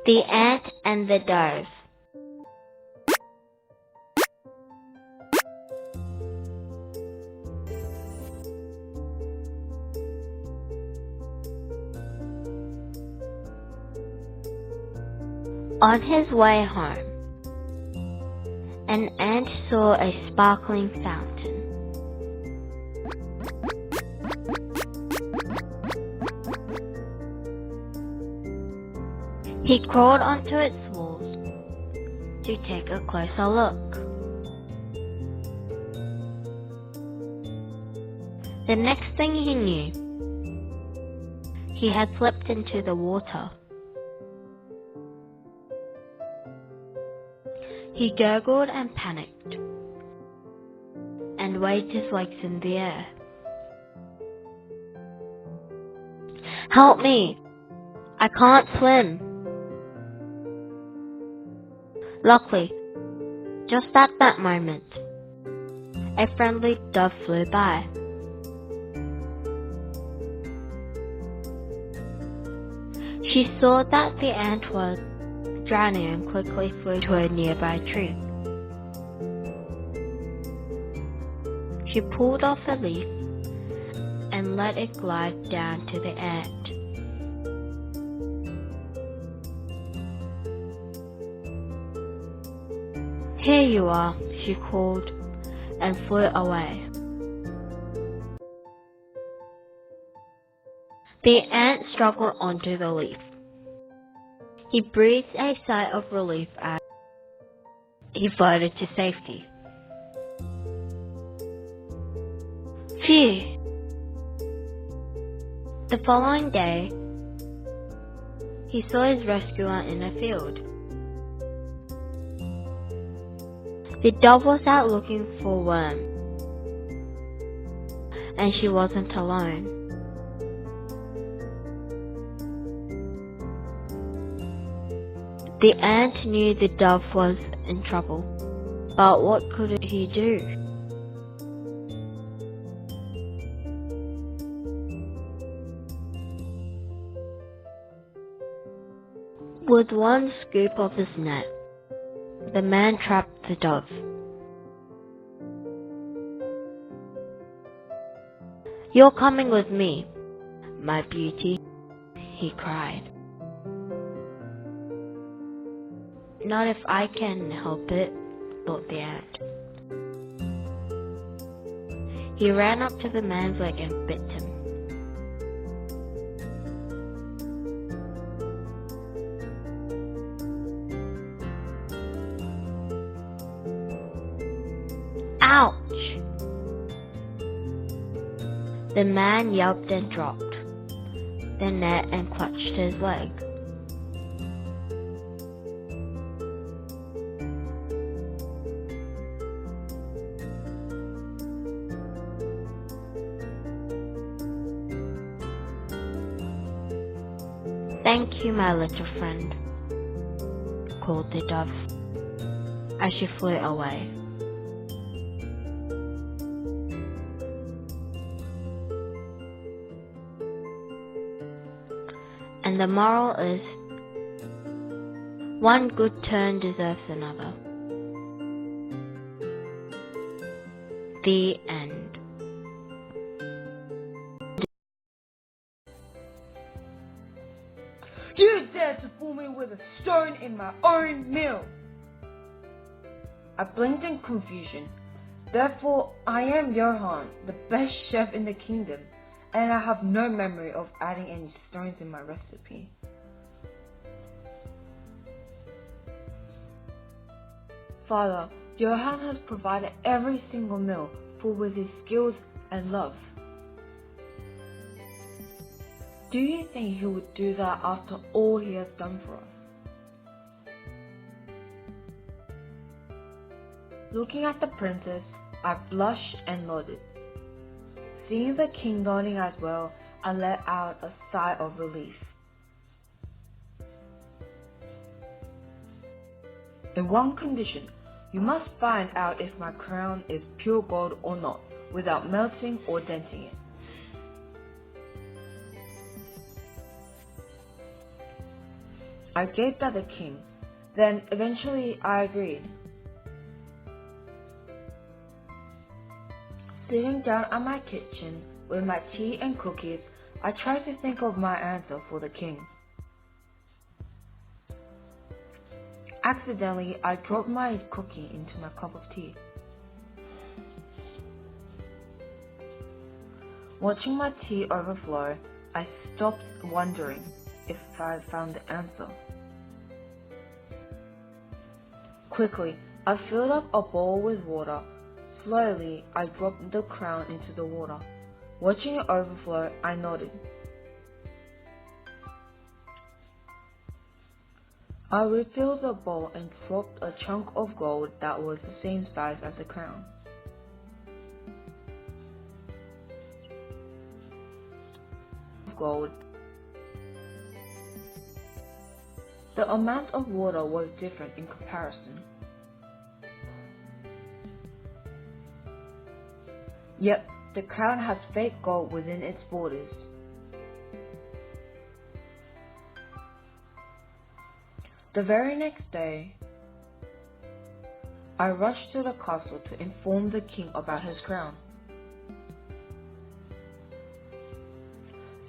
The Ant and the Dove. On his way home, an ant saw a sparkling fountain. He crawled onto its walls to take a closer look. The next thing he knew, he had slipped into the water. He gurgled and panicked, and waved his legs in the air. "Help me! I can't swim!" Luckily, just at that moment, a friendly dove flew by. She saw that the ant was drowning and quickly flew to a nearby tree. She pulled off a leaf and let it glide down to the ant. "Here you are," she called, and flew away. The ant struggled onto the leaf. He breathed a sigh of relief as he floated to safety. Phew! The following day, he saw his rescuer in a field. The dove was out looking for worms, and she wasn't alone. The ant knew the dove was in trouble, but what could he do? With one scoop of his net, the man trapped the dove. "You're coming with me, my beauty," he cried. "Not if I can help it," thought the ant. He ran up to the man's leg and bit him. Ouch! The man yelped and dropped the net and clutched his leg. "Thank you, my little friend," called the dove as she flew away. And the moral is, one good turn deserves another. The end. You dare to fool me with a stone in my own meal! I blinked in confusion. Therefore, I am Johan, the best chef in the kingdom, and I have no memory of adding any stones in my recipe. Father, Johan has provided every single meal full with his skills and love. Do you think he would do that after all he has done for us? Looking at the princess, I blushed and nodded. Seeing the king nodding as well, I let out a sigh of relief. In one condition, you must find out if my crown is pure gold or not, without melting or denting it. I gaped at the king. Then eventually I agreed. Sitting down at my kitchen with my tea and cookies, I tried to think of my answer for the king. Accidentally, I dropped my cookie into my cup of tea. Watching my tea overflow, I stopped wondering if I had found the answer. Quickly, I filled up a bowl with water. Slowly, I dropped the crown into the water. Watching it overflow, I nodded. I refilled the bowl and dropped a chunk of gold that was the same size as the crown. Gold. The amount of water was different in comparison. Yet, the crown has fake gold within its borders. The very next day, I rushed to the castle to inform the king about his crown.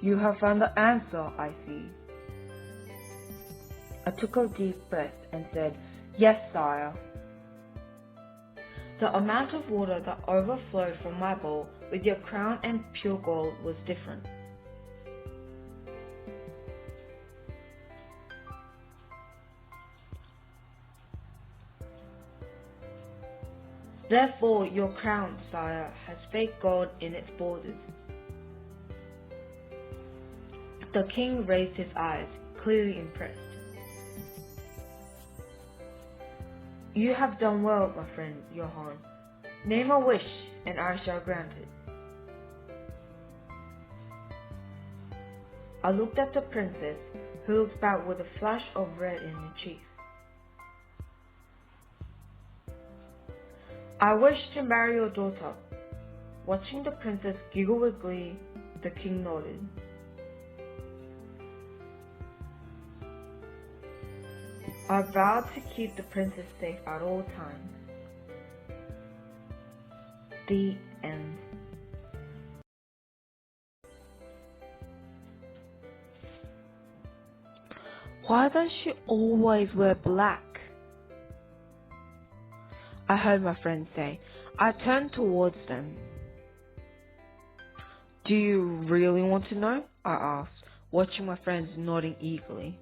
You have found the answer, I see. I took a deep breath and said, Yes, sire. The amount of water that overflowed from my bowl with your crown and pure gold was different. Therefore, your crown, sire, has fake gold in its borders. The king raised his eyes, clearly impressed. You have done well, my friend, Johann. Name a wish, and I shall grant it. I looked at the princess, who looked back with a flash of red in her cheeks. I wish to marry your daughter. Watching the princess giggle with glee, the king nodded. I vowed to keep the princess safe at all times. The end. Why does she always wear black? I heard my friend say. I turned towards them. Do you really want to know? I asked, watching my friends nodding eagerly.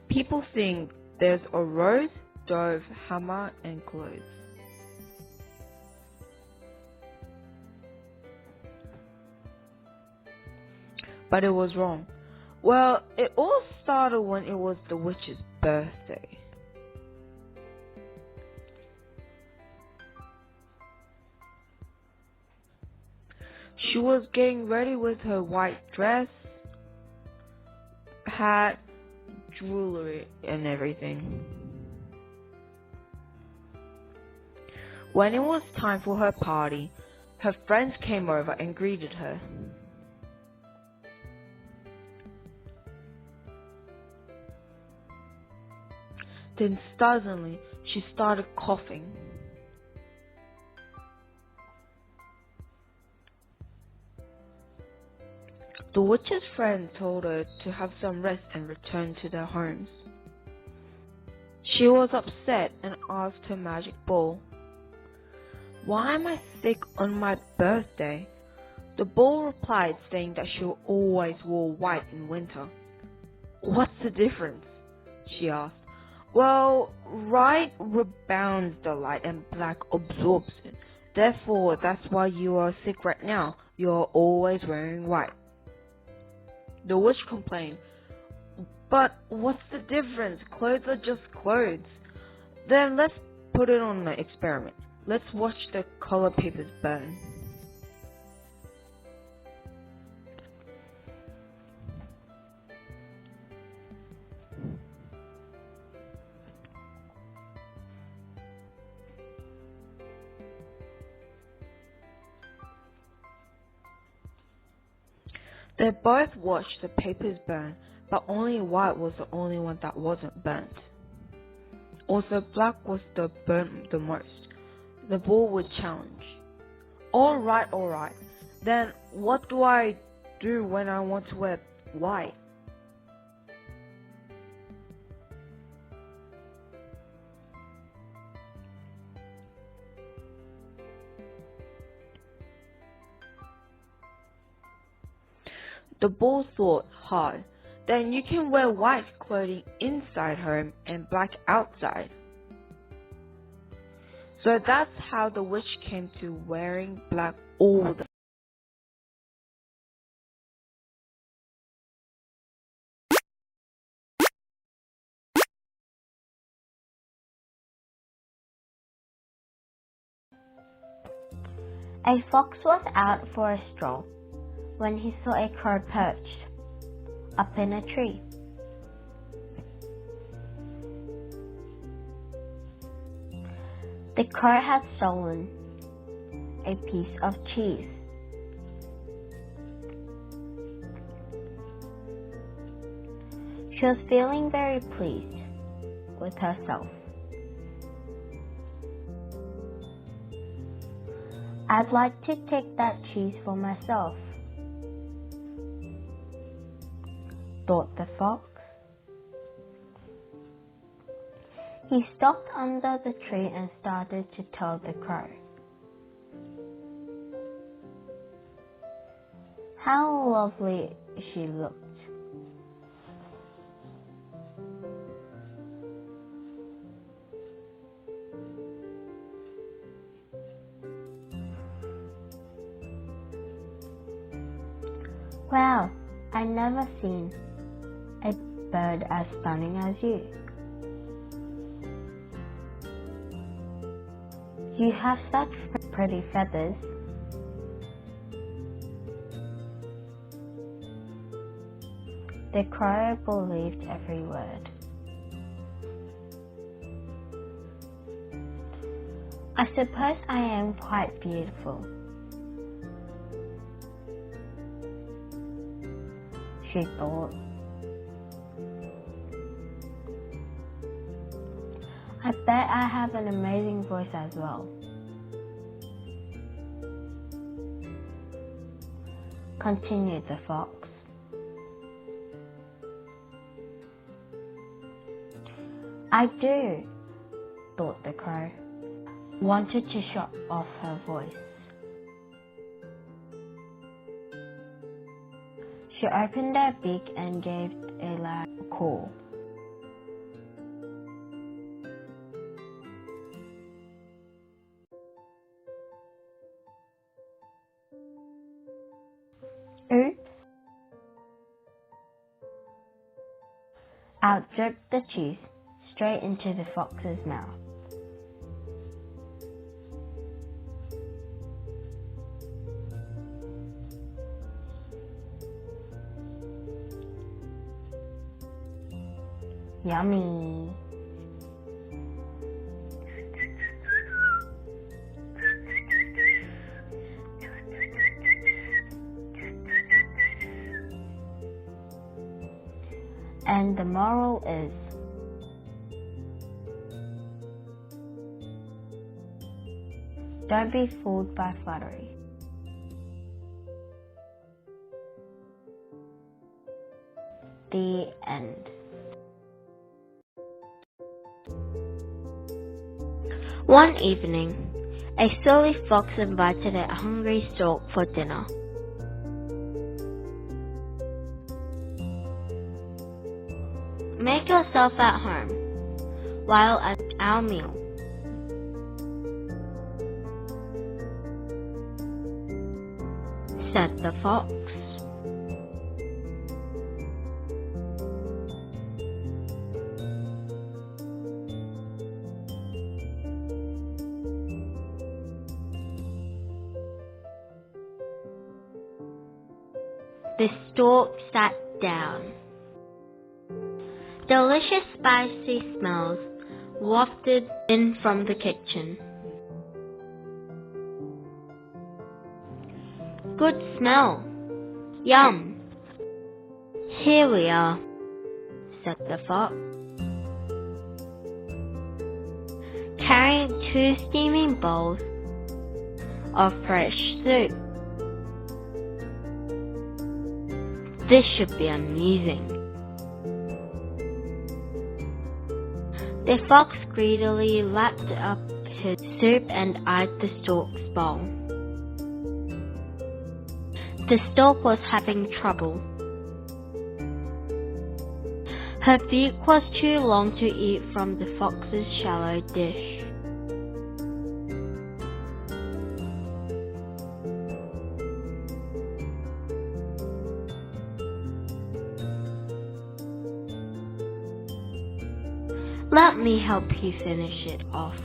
People think there's a rose, dove, hammer, and clothes. But it was wrong. Well, it all started when it was the witch's birthday. She was getting ready with her white dress, hat, jewelry, and everything. When it was time for her party, her friends came over and greeted her. Then suddenly, she started coughing. The witch's friend told her to have some rest and return to their homes. She was upset and asked her magic ball, "Why am I sick on my birthday?" The ball replied, saying that she always wore white in winter. "What's the difference?" she asked. "Well, white rebounds the light and black absorbs it. Therefore, that's why you are sick right now. You're always wearing white." The witch complained, "But what's the difference? Clothes are just clothes." "Then let's put it on an experiment. Let's watch the color papers burn." They both watched the papers burn, but only white was the only one that wasn't burnt. Also, black was the burnt the most. The bull would challenge. All right. Then what do I do when I want to wear white? The bull thought hard. Then you can wear white clothing inside home and black outside. So that's how the witch came to wearing black all the time. A fox was out for a stroll when he saw a crow perched up in a tree. The crow had stolen a piece of cheese. She was feeling very pleased with herself. I'd like to take that cheese for myself, thought the fox. He stopped under the tree and started to tell the crow how lovely she looked. Wow, I've never seen a bird as stunning as you. You have such pretty feathers. The crow believed every word. I suppose I am quite beautiful, she thought. I bet I have an amazing voice as well. Continued the fox. I do, thought the crow, wanted to show off her voice. She opened her beak and gave a loud call. Oops! Out dripped the cheese straight into the fox's mouth. Yummy! And the moral is, don't be fooled by flattery. The end. One evening, a silly fox invited a hungry stork for dinner. Make yourself at home while at our meal. Said the fox. The stork sat down. Delicious spicy smells wafted in from the kitchen. Good smell. Yum, Here we are, said the fox, carrying 2 steaming bowls of fresh soup. This should be amusing. The fox greedily lapped up his soup and eyed the stork's bowl. The stork was having trouble. Her beak was too long to eat from the fox's shallow dish. Let me help you finish it off.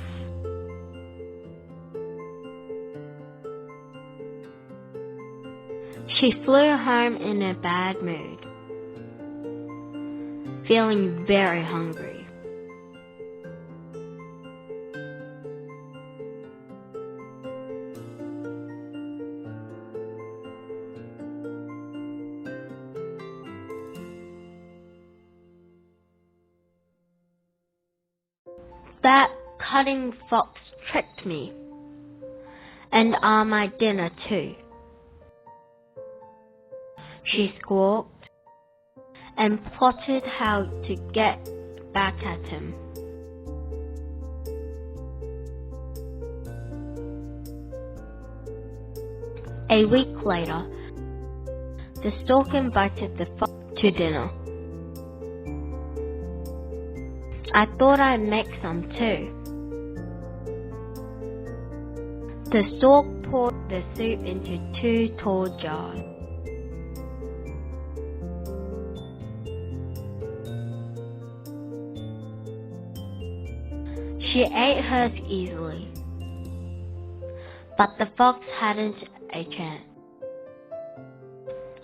She flew home in a bad mood, feeling very hungry. That cunning fox tricked me, and my dinner too. She squawked and plotted how to get back at him. A week later, the stork invited the fox to dinner. I thought I'd make some too. The stork poured the soup into 2 tall jars. She ate hers easily, but the fox hadn't a chance.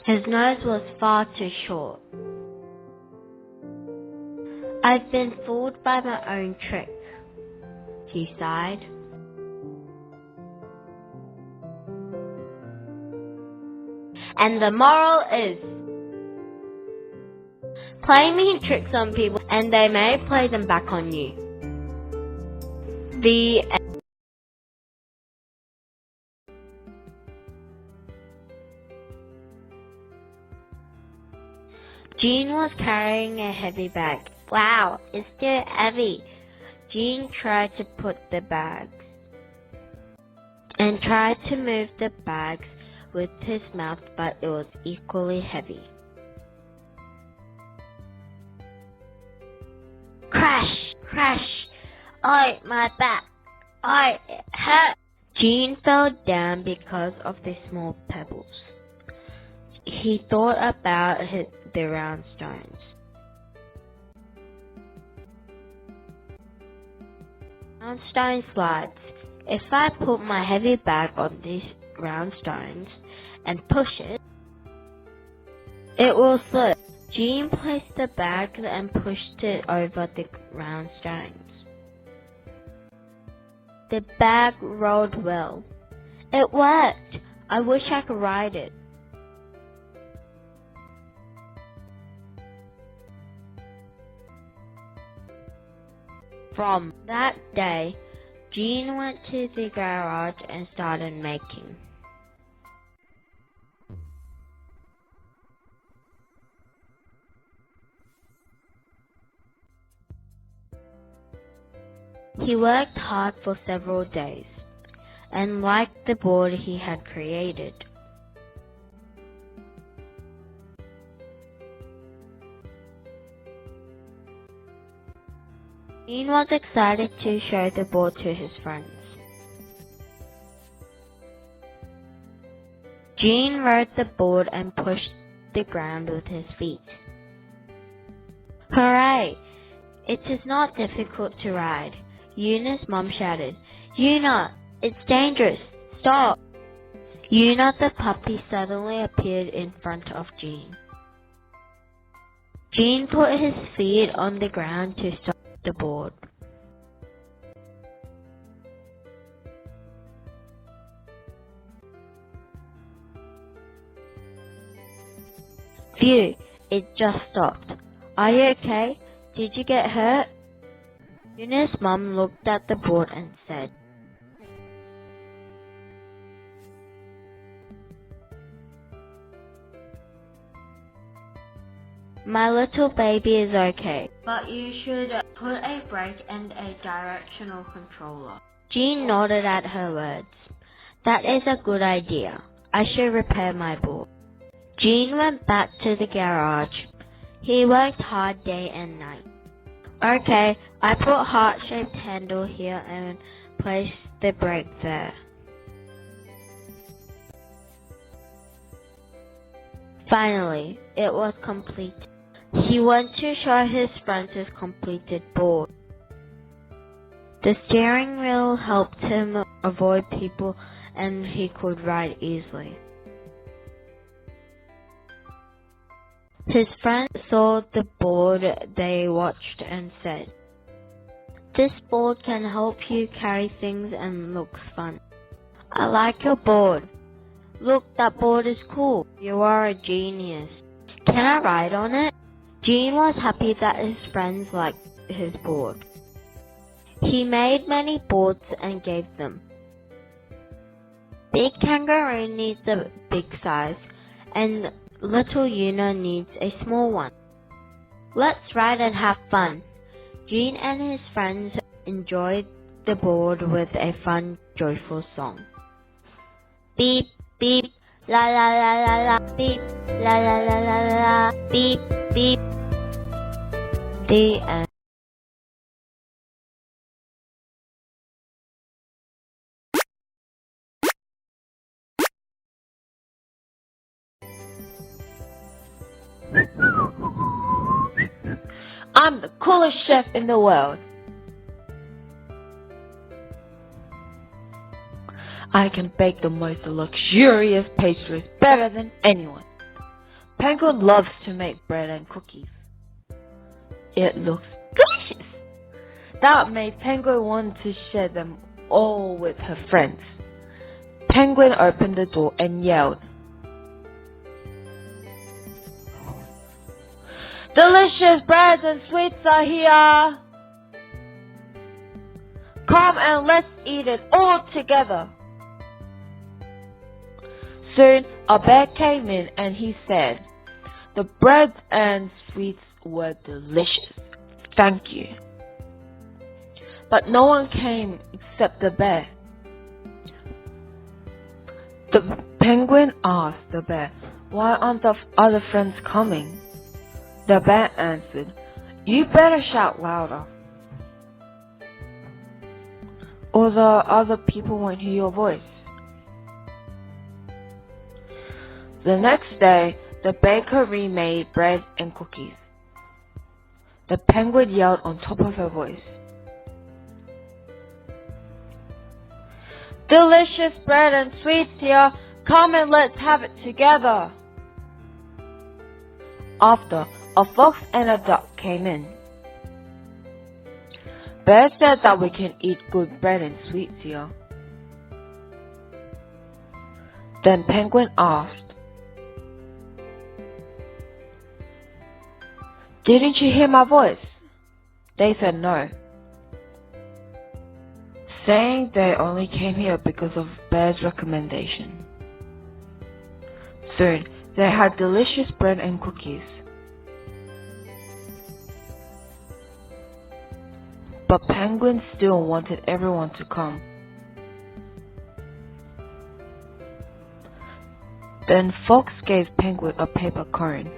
His nose was far too short. I've been fooled by my own trick, he sighed. And the moral is, play mean tricks on people and they may play them back on you. The end. Jean was carrying a heavy bag. Wow, it's still heavy. Jean tried to put the bags and tried to move the bags with his mouth, but it was equally heavy. Crash! Crash! Oh, my back! Oh, it hurt! Jean fell down because of the small pebbles. He thought about the round stones. Round stone slides. If I put my heavy bag on these round stones and push it, it will slip. Jean placed the bag and pushed it over the round stones. The bag rolled well. It worked! I wish I could ride it. From that day, Jean went to the garage and started making. He worked hard for several days and liked the board he had created. Jean was excited to show the board to his friends. Jean rode the board and pushed the ground with his feet. Hooray! It is not difficult to ride. Yuna's mom shouted, Yuna, it's dangerous. Stop! Yuna the puppy suddenly appeared in front of Jean. Jean put his feet on the ground to stop the board. Phew, it just stopped. Are you okay? Did you get hurt? Yuna's mum looked at the board and said, My little baby is okay, but you should put a brake and a directional controller. Jean nodded at her words. That is a good idea. I should repair my board. Jean went back to the garage. He worked hard day and night. Okay, I put heart-shaped handle here and placed the brake there. Finally, it was complete. He went to show his friends his completed board. The steering wheel helped him avoid people and he could ride easily. His friends saw the board they watched and said, This board can help you carry things and looks fun. I like your board. Look, that board is cool. You are a genius. Can I ride on it? Jean was happy that his friends liked his board. He made many boards and gave them. Big kangaroo needs a big size, and little Yuna needs a small one. Let's ride and have fun. Jean and his friends enjoyed the board with a fun, joyful song. Beep, beep, la la la la la, beep, la la la la la, beep, beep. The end. I'm the coolest chef in the world. I can bake the most luxurious pastries better than anyone. Penguin loves to make bread and cookies. It looks delicious. That made Penguin want to share them all with her friends. Penguin opened the door and yelled, Delicious breads and sweets are here! Come and let's eat it all together. Soon a bear came in and he said, The bread and sweets were delicious. Thank you. But no one came except the bear. The penguin asked the bear, Why aren't the other friends coming? The bear answered, You better shout louder, or the other people won't hear your voice. The next day, the baker remade bread and cookies. The penguin yelled on top of her voice, Delicious bread and sweets here! Come and let's have it together! After, a fox and a duck came in. Bear said that we can eat good bread and sweets here. Then Penguin asked, Didn't you hear my voice? They said no, saying they only came here because of Bear's recommendation. Soon, they had delicious bread and cookies. But Penguin still wanted everyone to come. Then Fox gave Penguin a paper cone.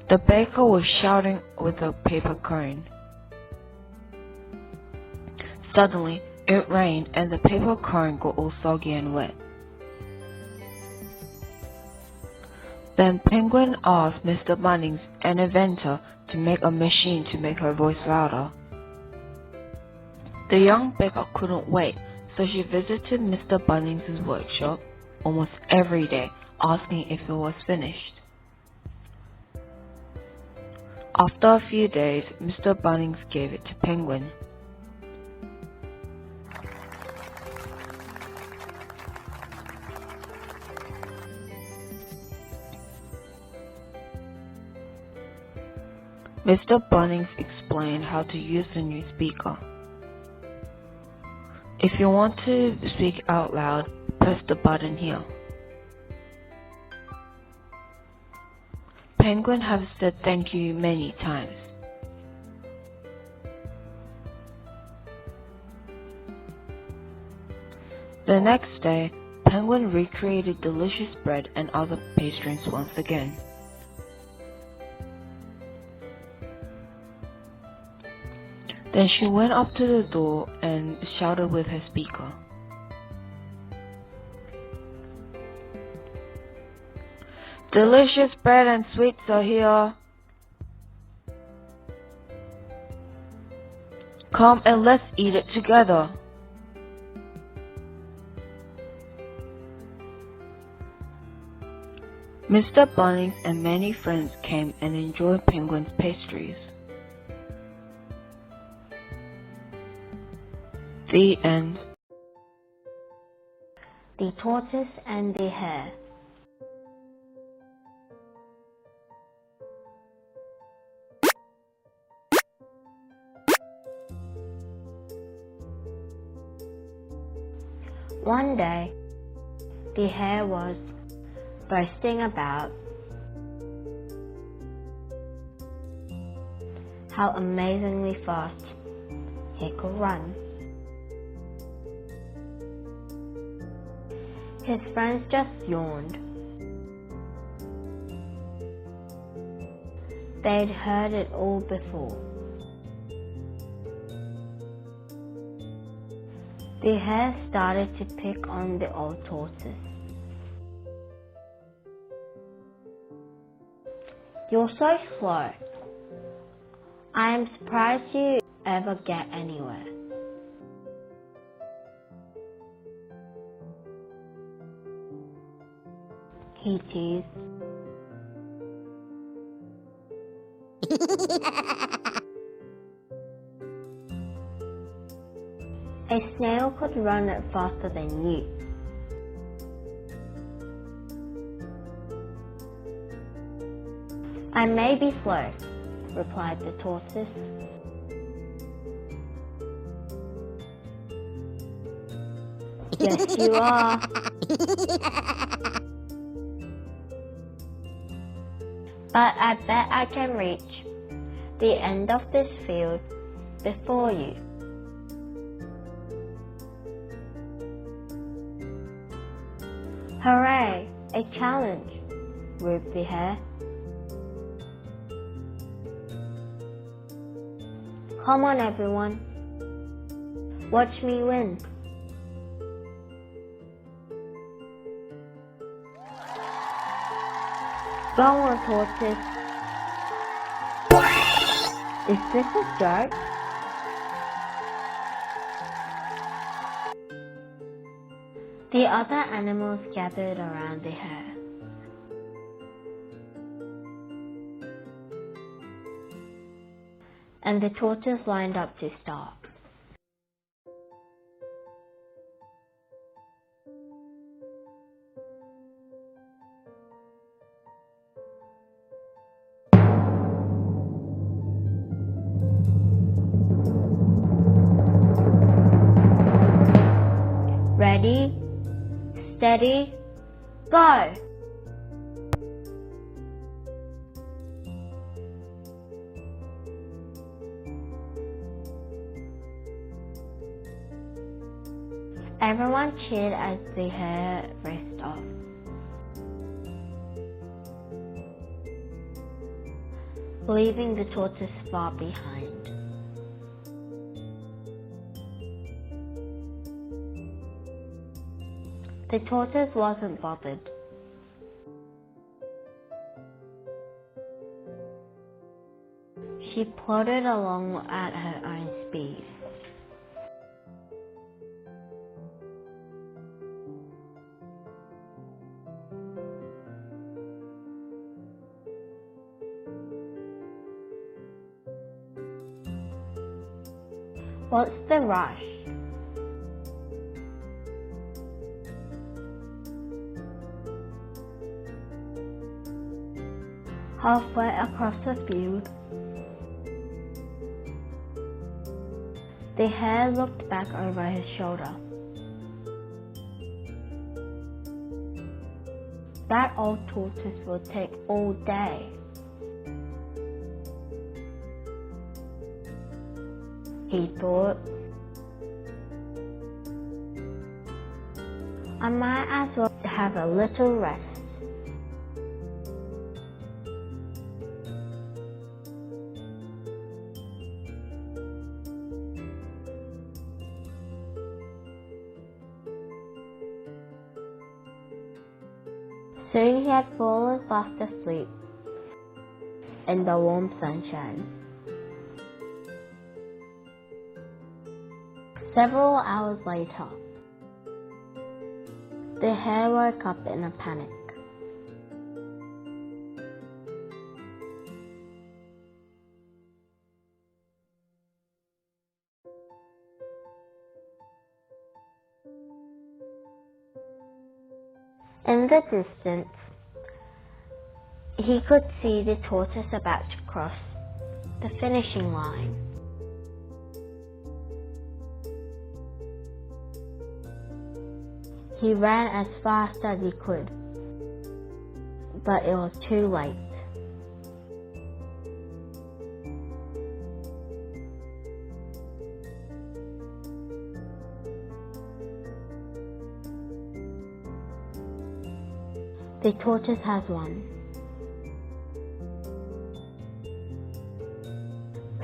The baker was shouting with a paper cone. Suddenly, it rained and the paper cone got all soggy and wet. Then Penguin asked Mr. Bunnings, an inventor, to make a machine to make her voice louder. The young baker couldn't wait, so she visited Mr. Bunnings' workshop almost every day, asking if it was finished. After a few days, Mr. Bunnings gave it to Penguin. Mr. Bunnings explained how to use the new speaker. If you want to speak out loud, press the button here. Penguin have said thank you many times. The next day, Penguin recreated delicious bread and other pastries once again. Then she went up to the door and shouted with her speaker. Delicious bread and sweets are here. Come and let's eat it together. Mr. Bunnings and many friends came and enjoyed Penguin's pastries. The end. The Tortoise and the Hare. One day, the hare was boasting about how amazingly fast he could run. His friends just yawned. They'd heard it all before. The hare started to pick on the old tortoise. You're so slow. I am surprised you ever get anywhere. He teased. A snail could run faster than you. I may be slow, replied the tortoise. Yes, you are. But I bet I can reach the end of this field before you. Hooray! A challenge, whooped the hare. Come on, everyone. Watch me win. Go on, tortoise. Is this a joke? The other animals gathered around the hare. And the tortoise lined up to start. Ready, steady, go! Everyone cheered as the hare raced off. Leaving the tortoise far behind. The tortoise wasn't bothered. She plodded along at her own speed. What's the rush? Halfway across the field, The hare looked back over his shoulder. That old tortoise will take all day. He thought, I might as well have a little rest. Soon he had fallen fast asleep in the warm sunshine. Several hours later, the hare woke up in a panic. In the distance, he could see the tortoise about to cross the finishing line. He ran as fast as he could, but it was too late. The tortoise has won.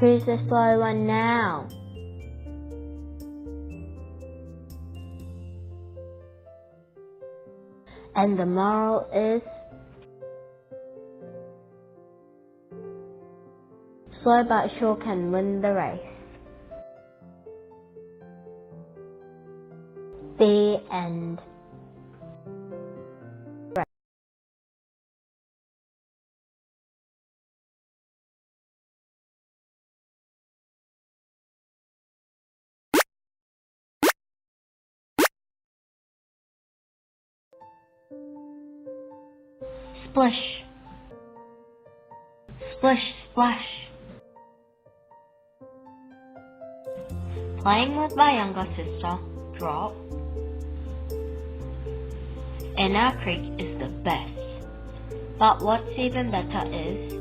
Who's the slow one now? And the moral is, slow but sure can win the race. The end. Splish, splish, splash. Playing with my younger sister, Drop, in our creek is the best. But what's even better is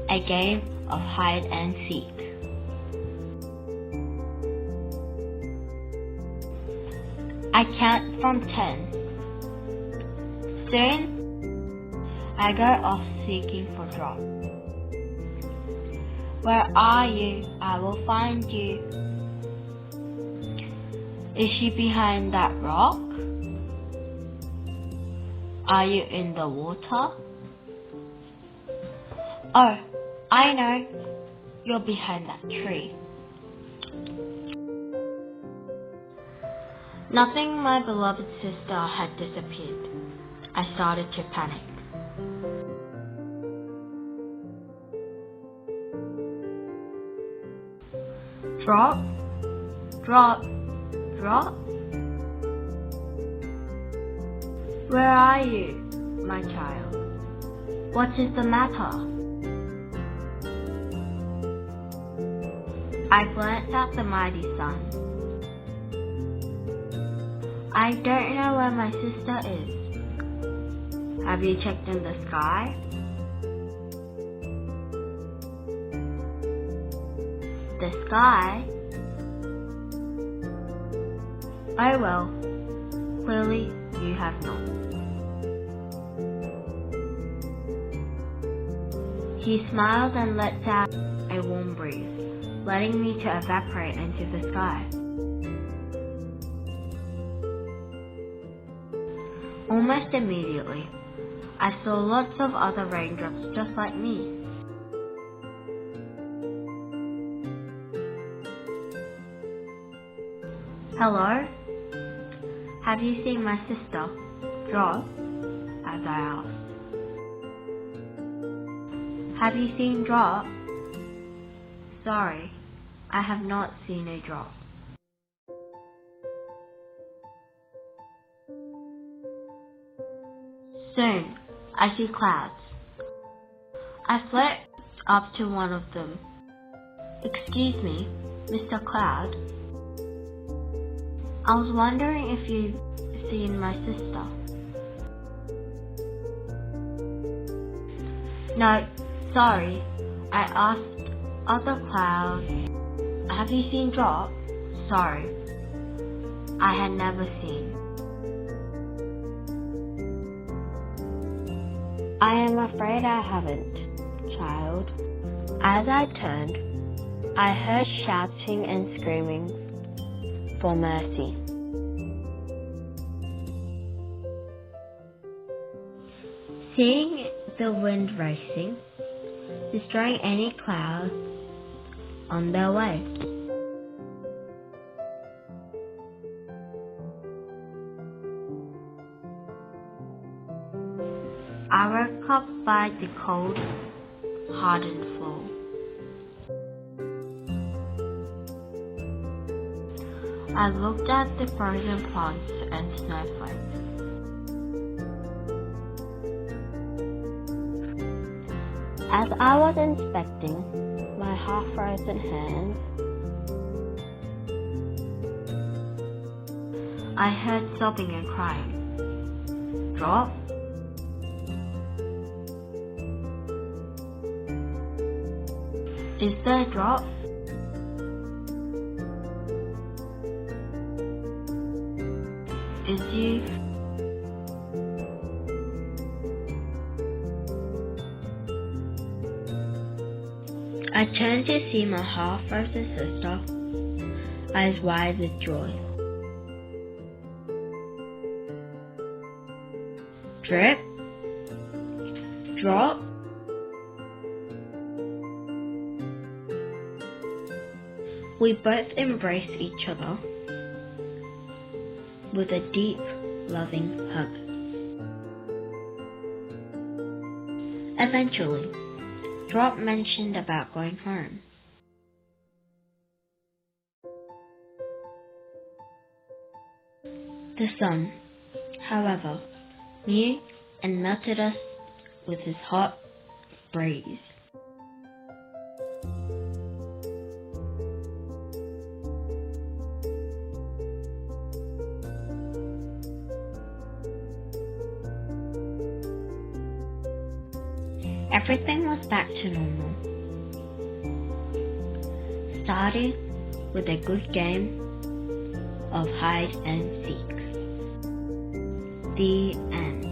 a game of hide and seek. I count from 10. Soon, I go off seeking for Drop. Where are you? I will find you. Is she behind that rock? Are you in the water? Oh, I know. You're behind that tree. Nothing my beloved sister had disappeared. I started to panic. Drop, drop, drop. Where are you, my child? What is the matter? I glanced at the mighty sun. I don't know where my sister is. Have you checked in the sky? The sky? Oh well, clearly you have not. He smiled and let out a warm breeze, letting me to evaporate into the sky. Almost immediately, I saw lots of other raindrops just like me. Hello? Have you seen my sister, Drop? As I asked. Have you seen Drop? Sorry, I have not seen a drop. Soon, I see clouds. I float up to one of them. Excuse me, Mr. Cloud, I was wondering if you've seen my sister. No, sorry, I asked other clouds. Have you seen Drop? Sorry, I had never seen. I am afraid I haven't, child. As I turned, I heard shouting and screaming for mercy. Seeing the wind racing, destroying any clouds on their way. I woke up by the cold, hardened floor. I looked at the frozen plants and snowflakes. As I was inspecting my half-frozen hands, I heard sobbing and crying. Drop? Is there a drop? Is you? I turned to see my half-frozen sister, eyes wide with joy. Drip? Drop? We both embraced each other with a deep, loving hug. Eventually, Drop mentioned about going home. The sun, however, knew and melted us with his hot breeze. Everything was back to normal. Starting with a good game of hide and seek. The end.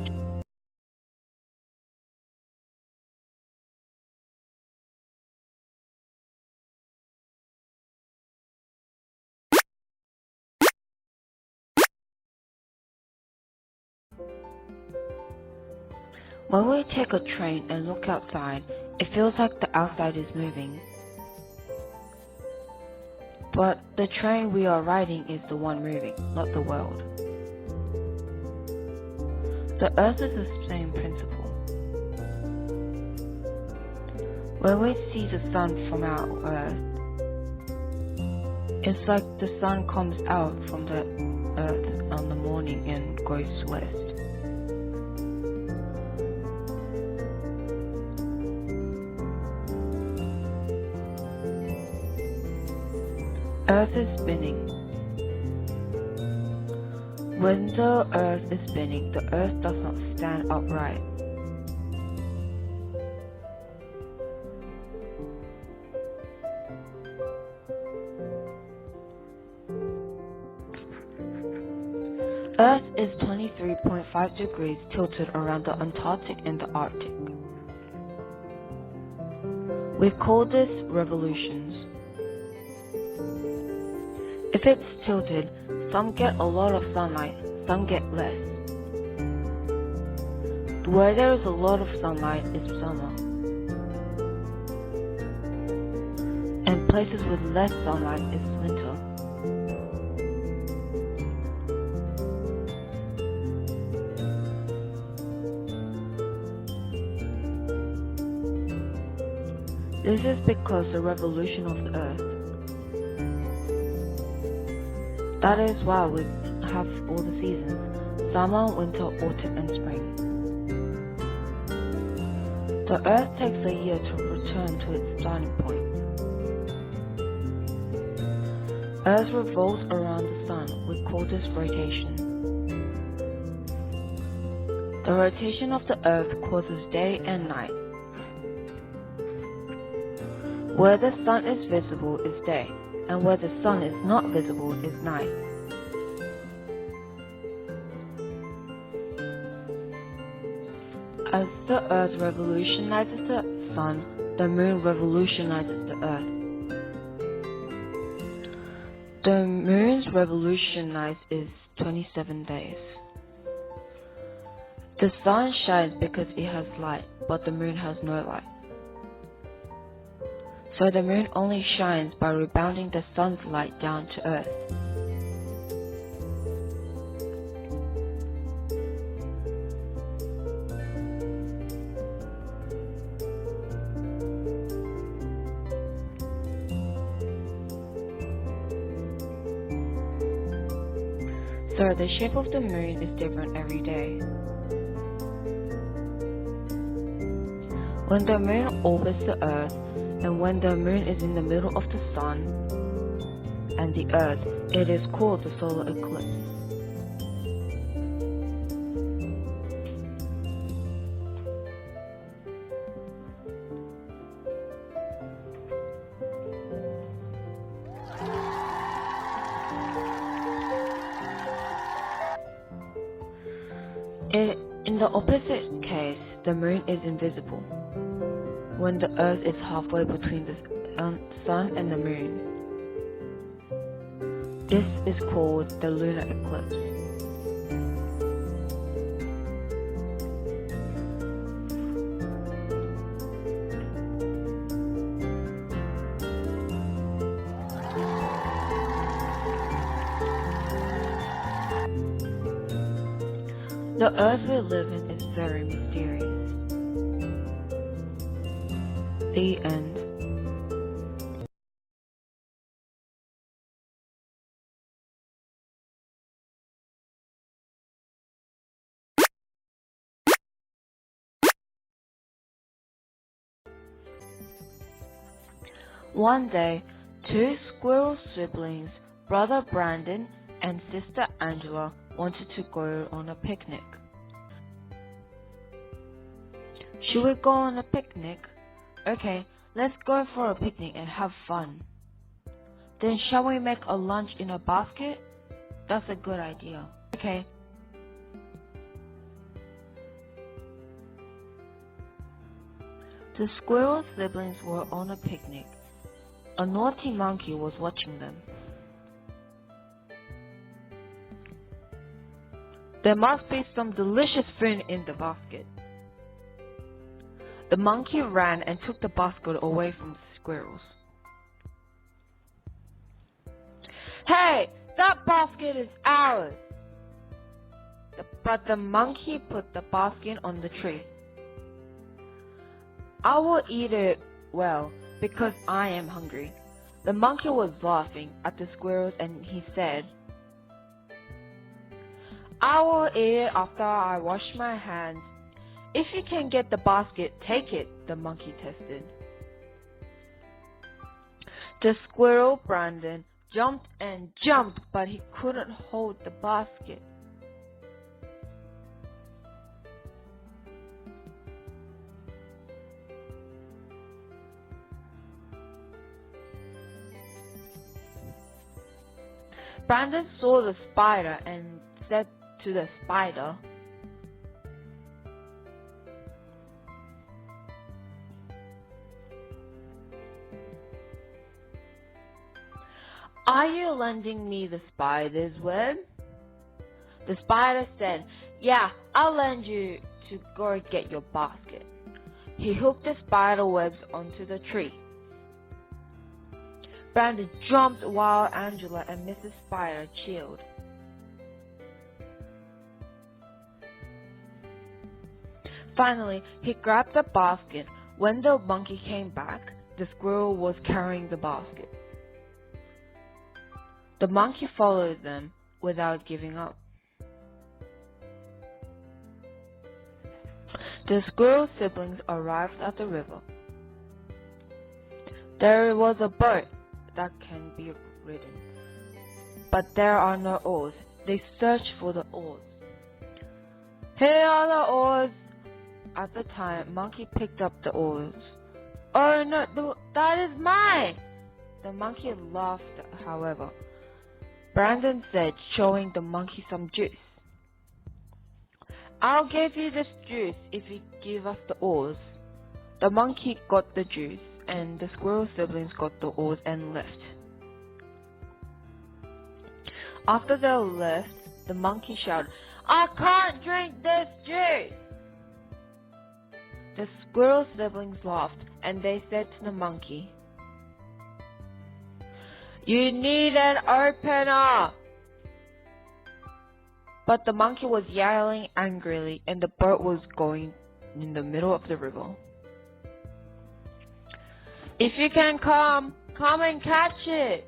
When we take a train and look outside, it feels like the outside is moving. But the train we are riding is the one moving, not the world. The Earth is the same principle. When we see the sun from our Earth, it's like the sun comes out from the Earth on the morning and goes west. Earth is spinning. When the Earth is spinning, the Earth does not stand upright. Earth is 23.5 degrees tilted around the Antarctic and the Arctic. We call this revolutions. If it's tilted, some get a lot of sunlight, some get less. Where there is a lot of sunlight is summer. And places with less sunlight is winter. This is because the revolution of the Earth. That is why we have all the seasons, summer, winter, autumn and spring. The Earth takes a year to return to its starting point. Earth revolves around the sun. We call this rotation. The rotation of the Earth causes day and night. Where the sun is visible is day, and where the sun is not visible is night. As the Earth revolutionizes the sun, the moon revolutionizes the Earth. The moon's revolution is 27 days. The sun shines because it has light, but the moon has no light. So the moon only shines by rebounding the sun's light down to Earth. So the shape of the moon is different every day. When the moon orbits the Earth, and when the moon is in the middle of the sun and the Earth, it is called the solar eclipse. In the opposite case, the moon is invisible when the Earth is halfway between the sun and the moon. This is called the lunar eclipse. The Earth we live in is very mysterious. The end. One day, two squirrel siblings, brother Brandon and sister Angela, wanted to go on a picnic. Should we go on a picnic? Okay, let's go for a picnic and have fun. Then shall we make a lunch in a basket? That's a good idea. Okay. The squirrel siblings were on a picnic. A naughty monkey was watching them. There must be some delicious food in the basket. The monkey ran and took the basket away from the squirrels. Hey, that basket is ours! But the monkey put the basket on the tree. I will eat it, well, because I am hungry. The monkey was laughing at the squirrels and he said, I will eat it after I wash my hands. If you can get the basket, take it, the monkey tested. The squirrel Brandon jumped and jumped, but he couldn't hold the basket. Brandon saw the spider and said to the spider, Are you lending me the spider's web? The spider said, Yeah, I'll lend you to go get your basket. He hooked the spider webs onto the tree. Brandon jumped while Angela and Mrs. Spider chilled. Finally, he grabbed the basket. When the monkey came back, the squirrel was carrying the basket. The monkey followed them without giving up. The squirrel siblings arrived at the river. There was a boat that can be ridden. but there are no oars. They search for the oars. Here are the oars! At the time, Monkey picked up the oars. Oh no, that is mine! The monkey laughed, however. Brandon said, showing the monkey some juice. I'll give you this juice if you give us the oars. The monkey got the juice, and the squirrel siblings got the oars and left. After they left, the monkey shouted, I can't drink this juice! The squirrel siblings laughed, and they said to the monkey, You need an opener! But the monkey was yelling angrily, and the boat was going in the middle of the river. If you can come and catch it!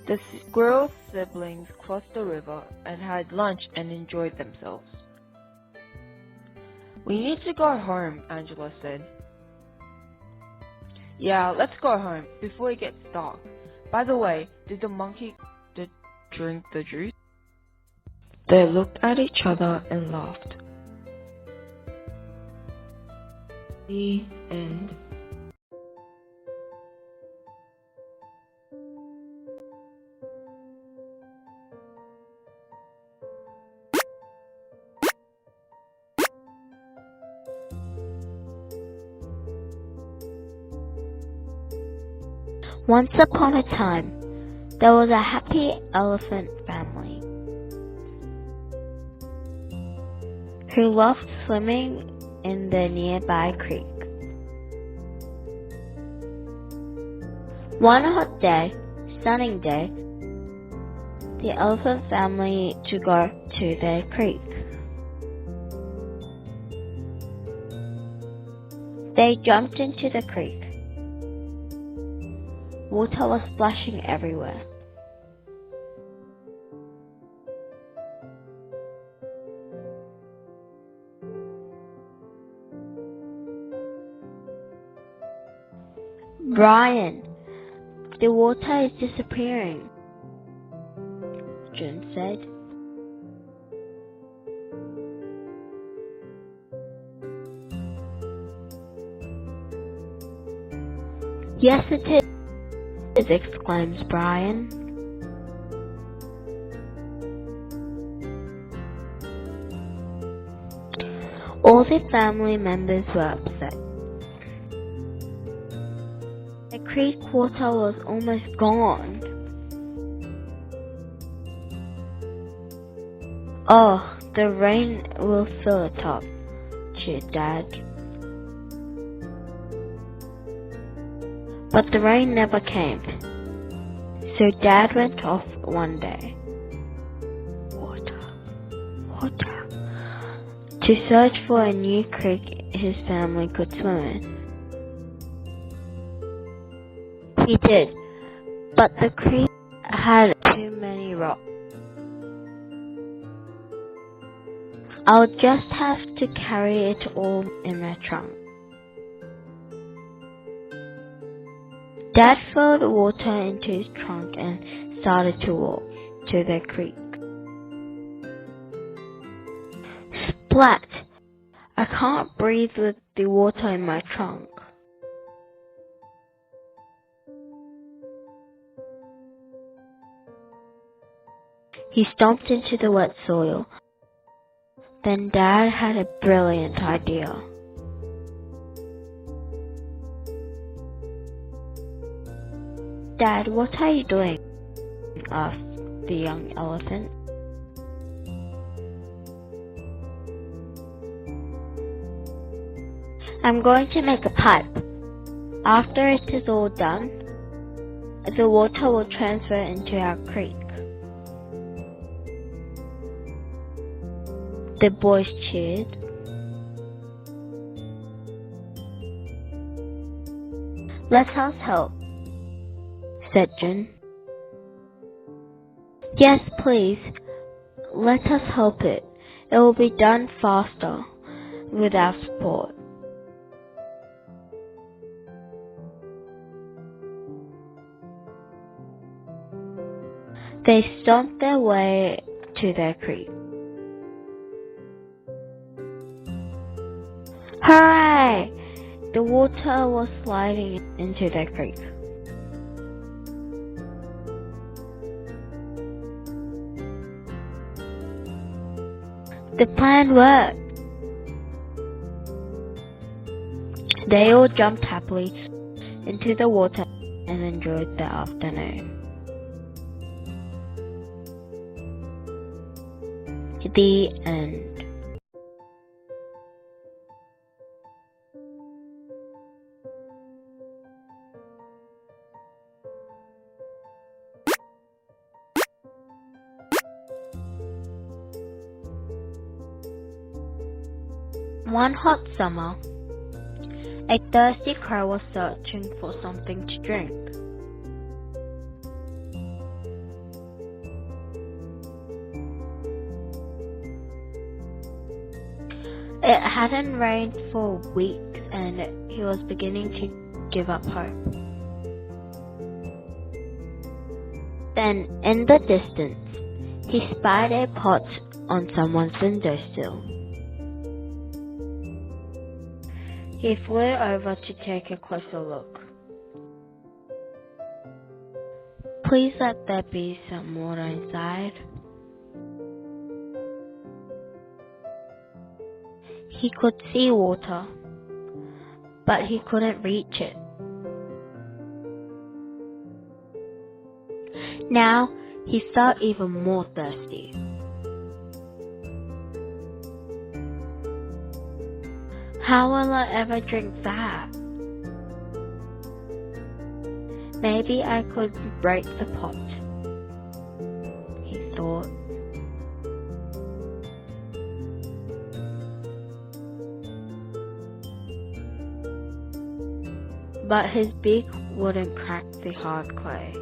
The squirrel siblings crossed the river and had lunch and enjoyed themselves. We need to go home, Angela said. Yeah, let's go home before it gets dark. By the way, did the monkey drink the juice? They looked at each other and laughed. The end. Once upon a time, there was a happy elephant family who loved swimming in the nearby creek. One hot day, sunny day, the elephant family to go to the creek. They jumped into the creek. Water was splashing everywhere. Brian, the water is disappearing, June said. Yes, it is, exclaims Brian. All the family members were upset. The creek water was almost gone. Oh, the rain will fill it up, cheered Dad. But the rain never came. So Dad went off one day. Water. To search for a new creek his family could swim in. He did, but the creek had too many rocks. I'll just have to carry it all in my trunk. Dad filled water into his trunk and started to walk to the creek. Splat! I can't breathe with the water in my trunk. He stomped into the wet soil. Then Dad had a brilliant idea. Dad, what are you doing? Asked the young elephant. I'm going to make a pipe. After it is all done, the water will transfer into our creek. The boys cheered. Let us help, said June. Yes, please. Let us help it. It will be done faster with our support. They stomped their way to their creek. Hooray! The water was sliding into their creek. The plan worked. They all jumped happily into the water and enjoyed the afternoon. The end. One hot summer, a thirsty crow was searching for something to drink. It hadn't rained for weeks and he was beginning to give up hope. Then, in the distance, he spied a pot on someone's windowsill. He flew over to take a closer look. Please let there be some water inside. He could see water, but he couldn't reach it. Now he felt even more thirsty. How will I ever drink that? Maybe I could break the pot, he thought. But his beak wouldn't crack the hard clay.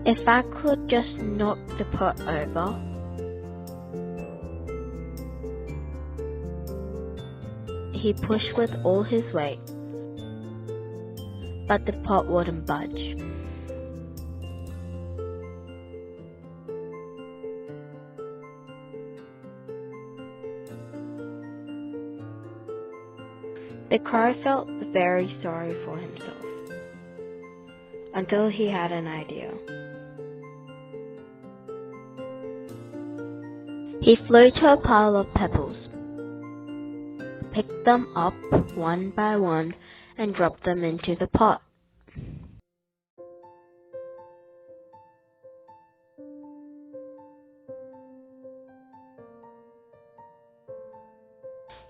If I could just knock the pot over. He pushed with all his weight, but the pot wouldn't budge. The crow felt very sorry for himself, until he had an idea. He flew to a pile of pebbles, picked them up one by one, and dropped them into the pot.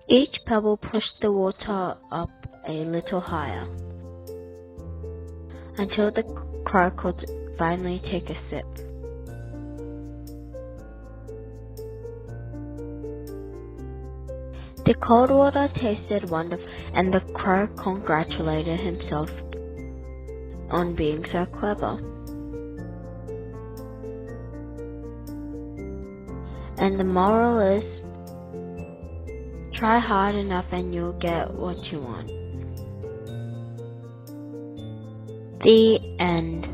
Each pebble pushed the water up a little higher, until the crow could finally take a sip. The cold water tasted wonderful, and the crow congratulated himself on being so clever. And the moral is, try hard enough and you'll get what you want. The end.